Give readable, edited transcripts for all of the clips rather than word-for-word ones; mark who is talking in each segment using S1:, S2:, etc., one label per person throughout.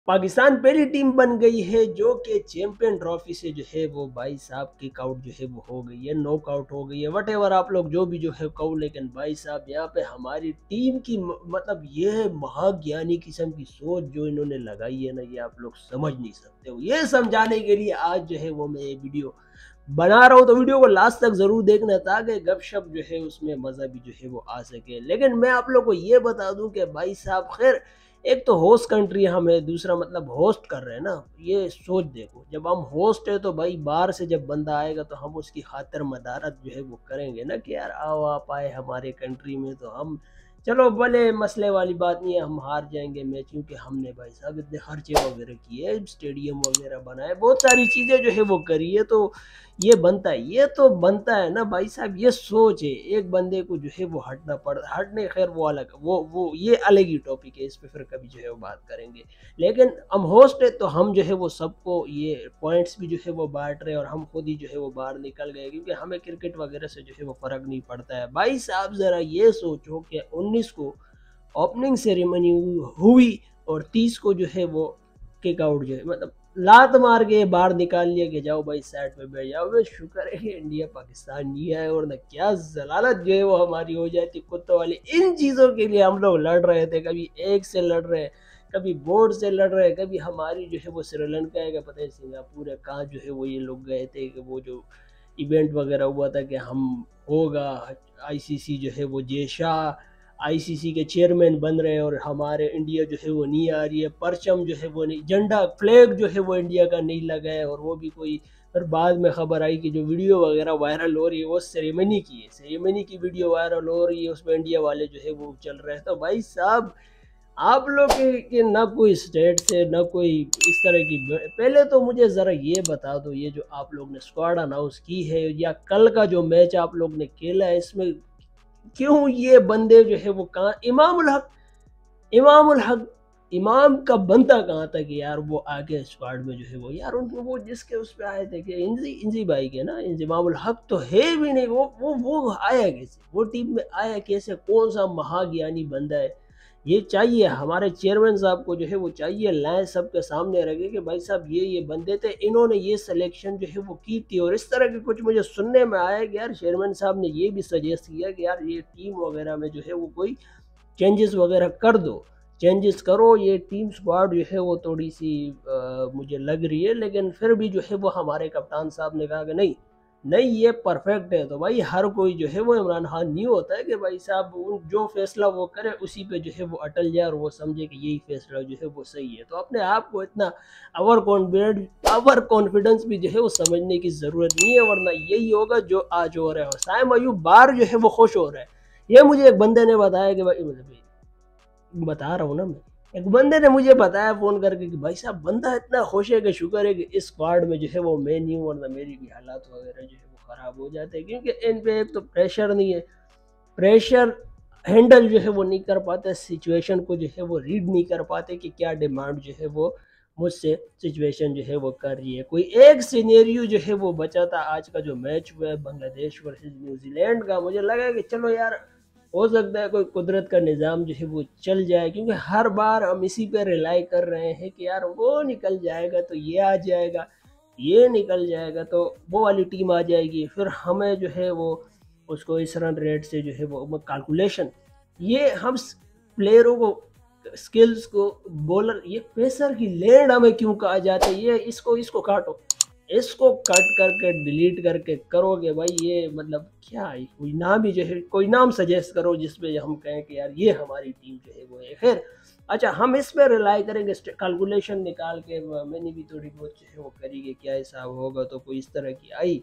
S1: पाकिस्तान पहली टीम बन गई है जो कि चैंपियन ट्रॉफी से जो है वो भाई साहब किक आउट जो है वो हो गई है, नॉक आउट हो गई है, वट एवर आप लोग जो भी जो है कहो, लेकिन भाई साहब यहाँ पे हमारी टीम की मतलब ये है महाज्ञानी किस्म की सोच जो इन्होंने लगाई है ना, ये आप लोग समझ नहीं सकते हो। ये समझाने के लिए आज जो है वो मैं ये वीडियो बना रहा हूँ, तो वीडियो को लास्ट तक जरूर देखना ताकि गपशप जो है उसमें मजा भी जो है वो आ सके। लेकिन मैं आप लोग को ये बता दूं कि भाई साहब खैर, एक तो होस्ट कंट्री हम है, दूसरा मतलब होस्ट कर रहे हैं ना, ये सोच देखो, जब हम होस्ट है तो भाई बाहर से जब बंदा आएगा तो हम उसकी खातिर मदारत जो है वो करेंगे ना कि यार आओ आप आए हमारे कंट्री में, तो हम चलो भले मसले वाली बात नहीं है, हम हार जाएंगे मैच क्योंकि हमने भाई साहब इतने खर्चे वगैरह किए, स्टेडियम वगैरह बनाए, बहुत सारी चीज़ें जो है वो करी है, तो ये बनता है, ये तो बनता है ना भाई साहब। ये सोच है, एक बंदे को जो है वो हटना पड़ हटने, खैर वो अलग, वो ये अलग ही टॉपिक है, इस पे फिर कभी जो है वो बात करेंगे। लेकिन हम होस्ट है तो हम जो है वो सबको ये पॉइंट्स भी जो है वो बांट रहे हैं, और हम खुद ही जो है वो बाहर निकल गए क्योंकि हमें क्रिकेट वगैरह से जो है वो फर्क नहीं पड़ता है। भाई साहब जरा ये सोचो कि 19 को ओपनिंग सेरेमनी हुई और 30 को जो है वो किक आउट जो है मतलब लात मार के बाहर निकाल लिया कि जाओ भाई साइड पे बैठ जाओ। वे शुक्र है कि इंडिया पाकिस्तान नहीं है, और ना क्या जलालत जो है वो हमारी हो जाती कुत्तों वाली। इन चीज़ों के लिए हम लोग लड़ रहे थे, कभी एक से लड़ रहे, कभी बोर्ड से लड़ रहे, कभी हमारी जो है वो श्रीलंका है, पता है सिंगापुर है, कहाँ जो है वो ये लोग गए थे कि वो जो इवेंट वगैरह हुआ था कि हम होगा आईसीसी जो है वो जय शाह आईसीसी के चेयरमैन बन रहे हैं, और हमारे इंडिया जो है वो नहीं आ रही है, परचम जो है वो नहीं, झंडा फ्लैग जो है वो इंडिया का नहीं लगा है, और वो भी कोई, फिर बाद में खबर आई कि जो वीडियो वगैरह वायरल हो रही है वो सेरेमनी की है, सेरेमनी की वीडियो वायरल हो रही है, उसमें इंडिया वाले जो है वो चल रहे हैं। तो भाई साहब आप लोग के ना कोई स्टेट से ना कोई इस तरह की, पहले तो मुझे ज़रा ये बता दो, ये जो आप लोग ने स्क्वाड अनाउंस की है या कल का जो मैच आप लोग ने खेला है, इसमें क्यों ये बंदे जो है वो कहाँ, इमामुल हक इमाम का बनता कहाँ था कि यार वो आगे स्क्वाड में जो है वो, यार उनके वो जिसके उस पे आए थे कि इंजी इंजी भाई के ना, इमामुल हक तो है भी नहीं, वो आया कैसे, वो टीम में आया कैसे, कौन सा महाज्ञानी बंदा है। ये चाहिए हमारे चेयरमैन साहब को जो है वो चाहिए, लाए सबके सामने रखे कि भाई साहब ये बंदे थे, इन्होंने ये सिलेक्शन जो है वो की थी। और इस तरह के कुछ मुझे सुनने में आया कि यार चेयरमैन साहब ने ये भी सजेस्ट किया कि यार ये टीम वगैरह में जो है वो कोई चेंजेस वगैरह कर दो, चेंजेस करो, ये टीम स्क्वाड जो है वो थोड़ी सी मुझे लग रही है। लेकिन फिर भी जो है वो हमारे कप्तान साहब ने कहा कि नहीं नहीं ये परफेक्ट है। तो भाई हर कोई जो है वो इमरान खान नहीं होता है कि भाई साहब जो फैसला वो करे उसी पे जो है वो अटल जाए और वो समझे कि यही फैसला जो है वो सही है। तो अपने आप को इतना ओवर कॉन्फिडेंस भी जो है वो समझने की ज़रूरत नहीं है, वरना यही होगा जो आज हो रहा है। और साइम अयूब बाहर जो है वो खुश हो रहा है, ये मुझे एक बंदे ने बताया कि भाई बता रहा हूँ ना मैं, एक बंदे ने मुझे बताया फ़ोन करके कि भाई साहब बंदा इतना खुश है कि शुक्र है कि इस स्क्वाड में जो है वो मैं नहीं हूँ, वरना मेरी भी हालात वगैरह जो है वो ख़राब हो जाते हैं, क्योंकि इन पे एक तो प्रेशर नहीं है, प्रेशर हैंडल जो है वो नहीं कर पाते, सिचुएशन को जो है वो रीड नहीं कर पाते कि क्या डिमांड जो है वो मुझसे सिचुएशन जो है वो कर रही है। कोई एक सिनेरियो जो है वो बचा था, आज का जो मैच हुआ है बांग्लादेश वर्सेस न्यूजीलैंड का, मुझे लगा कि चलो यार हो सकता है कोई कुदरत का निज़ाम जो है वो चल जाए, क्योंकि हर बार हम इसी पे रिलाई कर रहे हैं कि यार वो निकल जाएगा तो ये आ जाएगा, ये निकल जाएगा तो वो वाली टीम आ जाएगी, फिर हमें जो है वो उसको इस रन रेट से जो है वो कैलकुलेशन, ये हम प्लेयरों को स्किल्स को, बॉलर, ये पेसर की लैंड हमें क्यों कहा जाता है, ये इसको इसको काटो, इसको कट करके डिलीट करके करोगे भाई, ये मतलब क्या है, कोई नाम ही जो है, कोई नाम सजेस्ट करो जिसपे हम कहें कि यार ये हमारी टीम जो है वो है। खैर अच्छा, हम इस पर रिलाई करेंगे, कैलकुलेशन निकाल के मैंने भी थोड़ी बहुत जो है वो करी कि क्या हिसाब होगा, तो कोई इस तरह की आई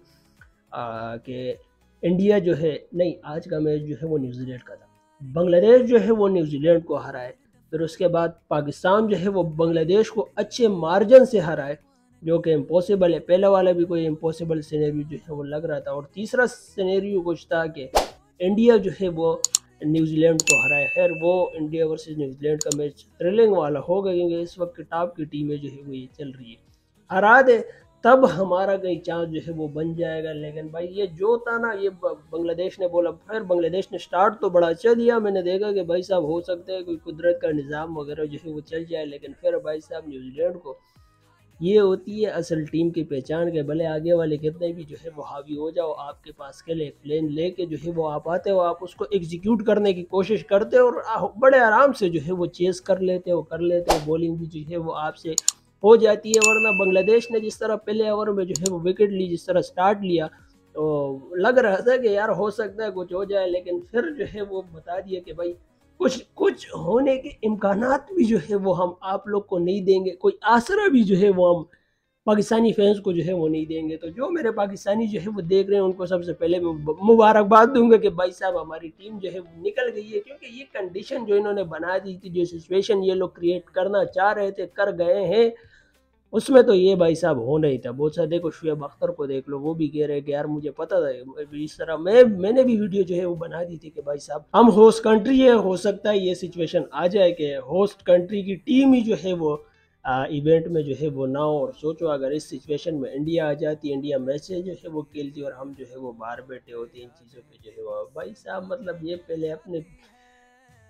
S1: कि इंडिया जो है, नहीं आज का मैच जो है वो न्यूजीलैंड का था, बांग्लादेश जो है वो न्यूजीलैंड को हराए, फिर उसके बाद पाकिस्तान जो है वो बांग्लादेश को अच्छे मार्जिन से हराए, जो कि इम्पॉसिबल है, पहला वाला भी कोई इम्पॉसिबल सिनेरियो जो है वो लग रहा था, और तीसरा सिनेरियो कुछ था कि इंडिया जो है वो न्यूजीलैंड को हराए। खैर वो इंडिया वर्सेस न्यूजीलैंड का मैच थ्रिलिंग वाला होगा, क्योंकि इस वक्त टॉप की टीमें जो है वो ये चल रही है, हरा दे तब हमारा कहीं चांस जो है वो बन जाएगा। लेकिन भाई ये जो था ना, ये बांग्लादेश ने बोला, फिर बांग्लादेश ने स्टार्ट तो बड़ा अच्छा दिया, मैंने देखा कि भाई साहब हो सकता है कोई कुदरत का निज़ाम वगैरह जो है वो चल जाए। लेकिन फिर भाई साहब न्यूजीलैंड को, ये होती है असल टीम की पहचान के भले आगे वाले कितने भी जो है वो हावी हो जाओ, आपके पास के लिए एक प्लेन लेके जो है वो आप आते हो, आप उसको एग्जीक्यूट करने की कोशिश करते हो और बड़े आराम से जो है वो चेस कर लेते हो, बॉलिंग भी जो है वो आपसे हो जाती है। वरना बांग्लादेश ने जिस तरह पहले ओवर में जो है वो विकेट ली, जिस तरह स्टार्ट लिया, तो लग रहा था कि यार हो सकता है कुछ हो जाए। लेकिन फिर जो है वो बता दिया कि भाई कुछ कुछ होने के इम्कानात भी जो है वो हम आप लोग को नहीं देंगे, कोई आसरा भी जो है वो हम पाकिस्तानी फैंस को जो है वो नहीं देंगे। तो जो मेरे पाकिस्तानी जो है वो देख रहे हैं, उनको सबसे पहले मैं मुबारकबाद दूंगा कि भाई साहब हमारी टीम जो है वो निकल गई है। क्योंकि ये कंडीशन जो इन्होंने बना दी थी, जो सिचुएशन ये लोग क्रिएट करना चाह रहे थे, कर गए हैं, उसमें तो ये भाई साहब होना ही था। बहुत सारे देखो, शुएब अख्तर को देख लो, वो भी कह रहे हैं कि यार मुझे पता था इस तरह, मैंने भी वीडियो जो है वो बना दी थी कि भाई साहब हम होस्ट कंट्री है, हो सकता है ये सिचुएशन आ जाए कि होस्ट कंट्री की टीम ही जो है वो इवेंट में जो है वो ना हो। और सोचो अगर इस सिचुएशन में इंडिया आ जाती, इंडिया मैच जो है वो खेलती और हम जो है वो बाहर बैठे होते, इन चीज़ों पे जो है वो भाई साहब, मतलब ये पहले अपने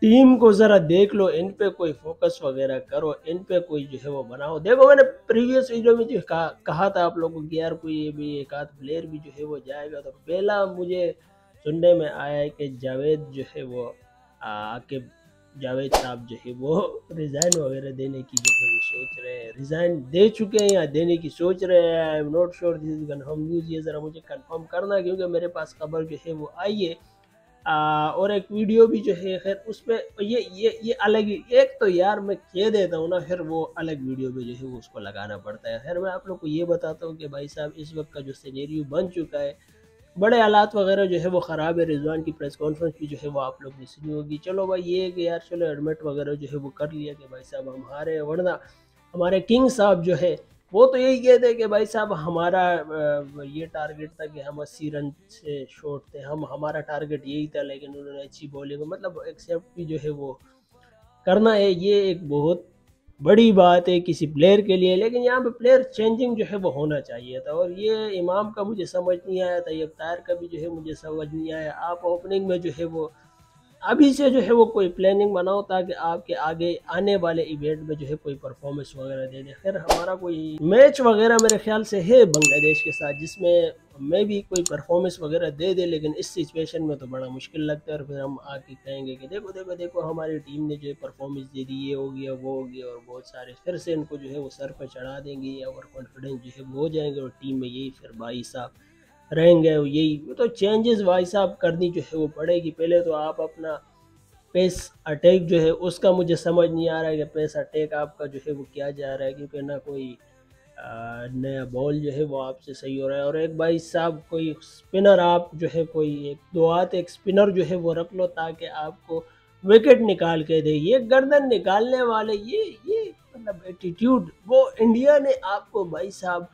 S1: टीम को जरा देख लो, इन पे कोई फोकस वगैरह करो, इन पे कोई जो है वो बनाओ। देखो मैंने प्रीवियस वीडियो में जो कहा था आप लोगों को कि यार कोई भी एक आध प्लेयर भी जो है वो जाएगा, तो पहला मुझे सुनने में आया है कि जावेद जो है वो आके जावेद साहब जो है वो रिज़ाइन वगैरह देने की जो है वो सोच रहे हैं, रिज़ाइन दे चुके हैं या देने की सोच रहे हैं। I am not sure, this is confirm news, ये ज़रा मुझे कन्फर्म करना, क्योंकि मेरे पास खबर जो है वो आई है। और एक वीडियो भी जो है, खैर उसमें ये अलग ही, एक तो यार मैं कह देता हूँ ना, फिर वो अलग वीडियो पे जो है वो उसको लगाना पड़ता है। खैर मैं आप लोग को ये बताता हूँ कि भाई साहब इस वक्त का जो सिनेरियो बन चुका है, बड़े हालात वगैरह जो है वो ख़राब है। रिजवान की प्रेस कॉन्फ्रेंस भी जो है वो आप लोग ने सुनी होगी। चलो भाई ये है कि यार चलो एडमिट वगैरह जो है वो कर लिया कि भाई साहब हम हारे, वरना हमारे किंग साहब जो है वो तो यही कहते हैं कि भाई साहब हमारा ये टारगेट था कि हम 80 रन से शॉर्ट थे, हमारा टारगेट यही था। लेकिन उन्होंने अच्छी बॉलिंग मतलब एक्सेप्ट भी जो है वो करना है, ये एक बहुत बड़ी बात है किसी प्लेयर के लिए। लेकिन यहाँ पे प्लेयर चेंजिंग जो है वो होना चाहिए था, और ये इमाम का मुझे समझ नहीं आया था, ये तायर का भी जो है मुझे समझ नहीं आया। आप ओपनिंग में जो है वो अभी से जो है वो कोई प्लानिंग बनाओ, ताकि आपके आगे आने वाले इवेंट में जो है कोई परफॉर्मेंस वगैरह दे दे। खैर हमारा कोई मैच वगैरह मेरे ख्याल से है बांग्लादेश के साथ, जिसमें मैं भी कोई परफॉर्मेंस वगैरह दे दे, लेकिन इस सिचुएशन में तो बड़ा मुश्किल लगता है। और फिर हम आके कहेंगे कि देखो देखो देखो हमारी टीम ने जो है परफॉर्मेंस दे दी, ये हो गया वो हो गया, और बहुत सारे फिर से इनको जो है वो सर पर चढ़ा देंगे, ओवर कॉन्फिडेंस जो है वो हो जाएंगे, और टीम में यही फिर भाई साहब रहेंगे। यही तो चेंजेस भाई साहब करनी जो है वो पड़ेगी। पहले तो आप अपना पेस अटैक जो है उसका मुझे समझ नहीं आ रहा है कि पेस अटैक आपका जो है वो क्या जा रहा है, क्योंकि ना कोई नया बॉल जो है वो आपसे सही हो रहा है। और एक भाई साहब कोई स्पिनर आप जो है कोई एक दो हाथ एक स्पिनर जो है वो रख लो, ताकि आपको विकेट निकाल के दे। ये गर्दन निकालने वाले ये मतलब एटीट्यूड, वो इंडिया ने आपको भाई साहब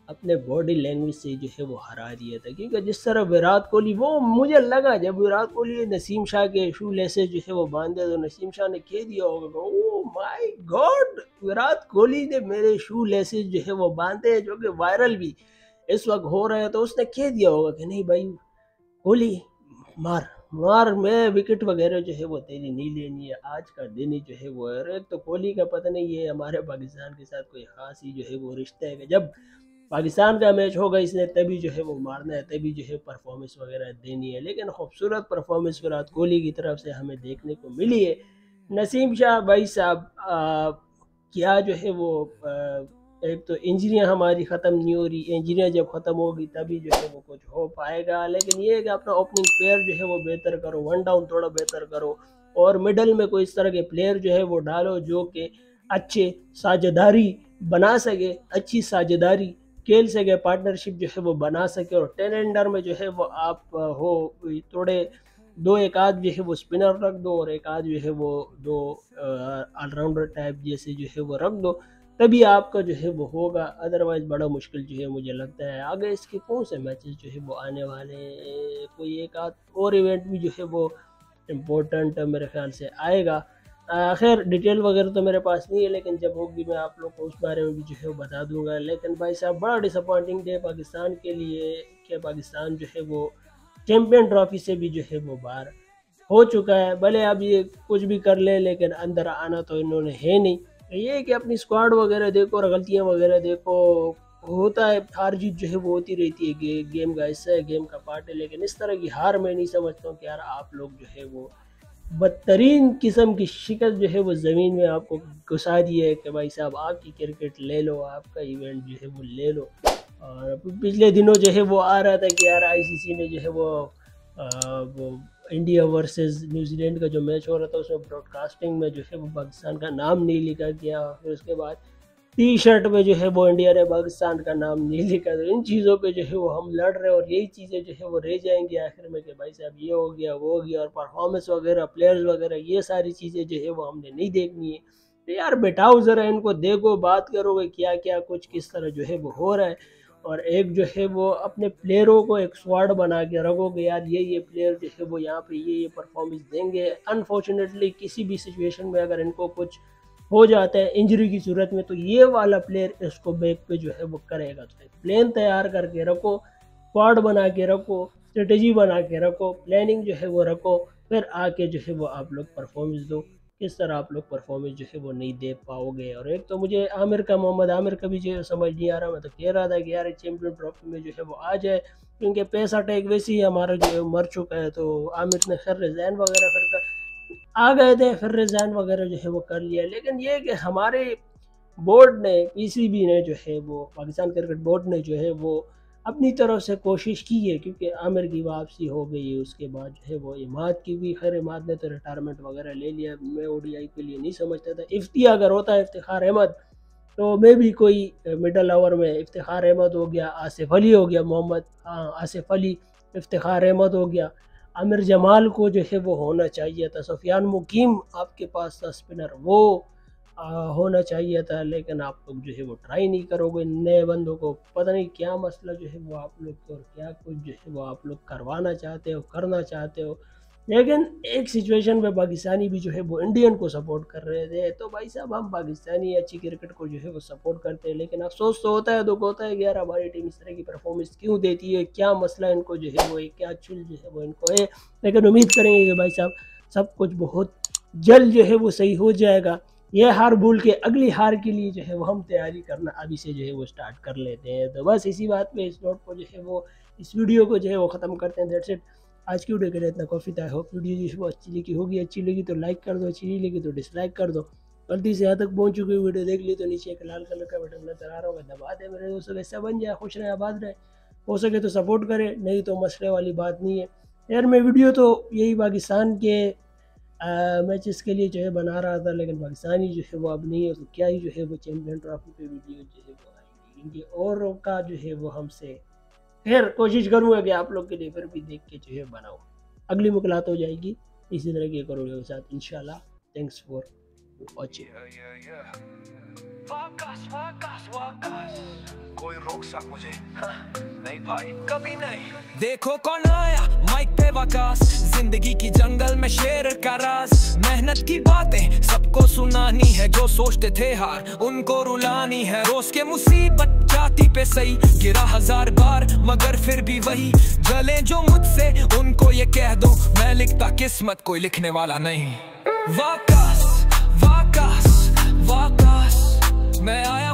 S1: अपने बॉडी लैंग्वेज से जो है वो हरा दिया था। क्योंकि जिस तरह विराट कोहली, वो मुझे लगा जब विराट कोहली नसीम शाह के शू लेसे जो है वो बांधे, तो नसीम शाह ने कह दिया होगा oh my God, Virat Kohli ने मेरे शू लेसे जो है वो बांधे हैं, जो कि वायरल भी इस वक्त हो रहे हैं। तो उसने कह दिया होगा कि नहीं भाई कोहली मार मार, मैं विकेट वगैरह जो है वो तेरी नहीं लेनी है, आज का दिन ही जो है वो है। और एक तो कोहली का पता नहीं ये हमारे पाकिस्तान के साथ कोई खास ही जो है वो रिश्ता है कि जब पाकिस्तान का मैच होगा इसने तभी जो है वो मारना है, तभी जो है परफॉर्मेंस वगैरह देनी है। लेकिन खूबसूरत परफॉर्मेंस विराट कोहली की तरफ से हमें देखने को मिली है। नसीम शाह भाई साहब क्या जो है वो एक तो इंजरियां हमारी ख़त्म नहीं हो रही, इंजरियां जब ख़त्म होगी तभी जो है वो कुछ हो पाएगा। लेकिन ये है कि अपना ओपनिंग पेयर जो है वो बेहतर करो, वन डाउन थोड़ा बेहतर करो, और मिडल में कोई इस तरह के प्लेयर जो है वो डालो जो कि अच्छे साझेदारी बना सके, अच्छी साझेदारी खेल सके, पार्टनरशिप जो है वो बना सके। और 10 अंडर में जो है वो आप हो थोड़े दो एक आध जो है वो स्पिनर रख दो, और एक आध जो है वो दो ऑलराउंडर टाइप जैसे जो है वो रख दो, तभी आपका जो है वो होगा। अदरवाइज बड़ा मुश्किल जो है मुझे लगता है। आगे इसके कौन से मैचेस जो है वो आने वाले हैं, कोई एक आध और इवेंट भी जो है वो इम्पोर्टेंट मेरे ख्याल से आएगा। खैर डिटेल वगैरह तो मेरे पास नहीं है, लेकिन जब होगी मैं आप लोग को उस बारे में भी जो है वो बता दूंगा। लेकिन भाई साहब बड़ा डिसअपॉइंटिंग डे पाकिस्तान के लिए कि पाकिस्तान जो है वो चैम्पियन ट्रॉफी से भी जो है वो बाहर हो चुका है। भले अब ये कुछ भी कर ले, लेकिन अंदर आना तो इन्होंने है नहीं। ये है कि अपनी स्क्वाड वगैरह देखो और गलतियाँ वगैरह देखो, होता है हार जीत जो है वो होती रहती है, गेम का हिस्सा है, गेम का पार्ट है। लेकिन इस तरह की हार मैं नहीं समझता हूँ कि यार आप लोग जो है वो बदतरीन किस्म की शिकस्त जो है वो ज़मीन में आपको घुसा दी है कि भाई साहब आपकी क्रिकेट ले लो, आपका इवेंट जो है वो ले लो। और पिछले दिनों जो है वो आ रहा था कि यार आईसीसी ने जो है वो इंडिया वर्सेस न्यूजीलैंड का जो मैच हो रहा था उसमें ब्रॉडकास्टिंग में जो है वो पाकिस्तान का नाम नहीं लिखा गया। फिर उसके बाद टी शर्ट में जो है वो इंडिया ने पाकिस्तान का नाम नहीं लिखा। तो इन चीज़ों पे जो है वो हम लड़ रहे हैं और यही चीज़ें जो है वो रह जाएंगी आखिर में कि भाई साहब ये हो गया वो हो गया, और परफॉर्मेंस वगैरह प्लेयर्स वगैरह ये सारी चीज़ें जो है वो हमने नहीं देखनी है। तो यार बैठाओ ज़रा इनको, देखो बात करोगे क्या क्या कुछ किस तरह जो है वो हो रहा है, और एक जो है वो अपने प्लेयरों को एक स्क्वाड बना के रखोगे यार ये प्लेयर जो है वो यहाँ पे ये परफॉर्मेंस देंगे। अनफॉर्चुनेटली किसी भी सिचुएशन में अगर इनको कुछ हो जाता है इंजरी की सूरत में, तो ये वाला प्लेयर इसको बैक पे जो है वो करेगा। तो प्लान तैयार करके रखो, स्क्वाड बना के रखो, स्ट्रेटेजी बना के रखो, प्लानिंग जो है वो रखो, फिर आके जो है वो आप लोग परफॉर्मेंस दो। किस तरह आप लोग परफॉर्मेंस जो है वो नहीं दे पाओगे। और एक तो मुझे मोहम्मद आमिर का भी जो है समझ नहीं आ रहा। मैं तो कह रहा था कि यार चैम्पियन ट्रॉफी में जो है वो आ जाए, क्योंकि पैसा टैग वैसे ही हमारा जो है मर चुका है। तो आमिर ने खैर रिज़ाइन वगैरह फिर आ गए थे, फिर रिज़ाइन वगैरह जो है वो कर लिया। लेकिन ये कि हमारे बोर्ड ने, पीसीबी ने जो है वो, पाकिस्तान क्रिकेट बोर्ड ने जो है वो अपनी तरफ से कोशिश की है, क्योंकि आमिर की वापसी हो गई है। उसके बाद जो है वो इमाद की भी, खैर इमाद ने तो रिटायरमेंट वगैरह ले लिया। मैं ओडीआई के लिए नहीं समझता था। इफ्तिया अगर होता है इफ्तिखार अहमद, तो मैं भी कोई मिडल ओवर में इफ्तिखार अहमद हो गया, आसिफ अली हो गया, आसिफ अली, इफ्तिखार अहमद हो गया, आमिर जमाल को जो है वो होना चाहिए था, सुफियान मुकीम आपके पास था स्पिनर, वो होना चाहिए था। लेकिन आप लोग जो है वो ट्राई नहीं करोगे नए बंदों को। पता नहीं क्या मसला जो है वो आप लोग को, और क्या कुछ जो है वो आप लोग करवाना चाहते हो, करना चाहते हो। लेकिन एक सिचुएशन में पाकिस्तानी भी जो है वो इंडियन को सपोर्ट कर रहे थे। तो भाई साहब हम पाकिस्तानी अच्छी क्रिकेट को जो है वो सपोर्ट करते हैं, लेकिन अफसोस तो होता है, दुख होता है कि यार हमारी टीम इस तरह की परफॉर्मेंस क्यों देती है, क्या मसला इनको जो है वो, क्या चुल जो है वो इनको है। लेकिन उम्मीद करेंगे कि भाई साहब सब कुछ बहुत जल्द जो है वो सही हो जाएगा। ये हार भूल के अगली हार के लिए जो है वो हम तैयारी करना अभी से जो है वो स्टार्ट कर लेते हैं। तो बस इसी बात पे, इस नोट को जो है वो, इस वीडियो को जो है वो ख़त्म करते हैं। That's it. आज की वीडियो के लिए इतना काफ़ी था। होप वीडियो जो है वो अच्छी लगी होगी। अच्छी लगी तो लाइक कर दो, अच्छी नहीं लगी तो डिसलाइक कर दो। गलती से यहाँ तक पहुँच चुकी वीडियो देख ली तो नीचे एक लाल कलर का बटन नजर आ रहा होगा, दबा दे मेरे दोस्तों। ऐसा बन जाए, खुश रहे, आबाद रहे। हो सके तो सपोर्ट करे, नहीं तो मसले वाली बात नहीं है यार। मैं वीडियो तो यही पाकिस्तान के मैचेस के लिए जो है बना रहा था, लेकिन पाकिस्तानी जो है वो अब नहीं है। तो क्या ही जो है वो चैम्पियन ट्रॉफी पे वीडियो जो है वो आएंगी, क्योंकि औरों का जो है वो हमसे, खैर कोशिश करूँगा कि आप लोग के लिए फिर भी देख के जो है बनाऊँ। अगली मुलाकात हो जाएगी इसी तरह के वीडियो के साथ इंशाल्लाह। Thanks for watching.
S2: कोई रोक सक मुझे? नहीं भाई, कभी नहीं। देखो कौन आया माइक पे वकास, जिंदगी की जंगल में शेर का राज। मेहनत की बातें सबको सुनानी है, जो सोचते थे हार उनको रुलानी है। रोज के मुसीबत जाती पे सही, गिरा 1000 बार मगर फिर भी वही। जले जो मुझसे उनको ये कह दो, मैं लिखता किस्मत कोई लिखने वाला नहीं। वाकास वाकास वाकास, मैं आया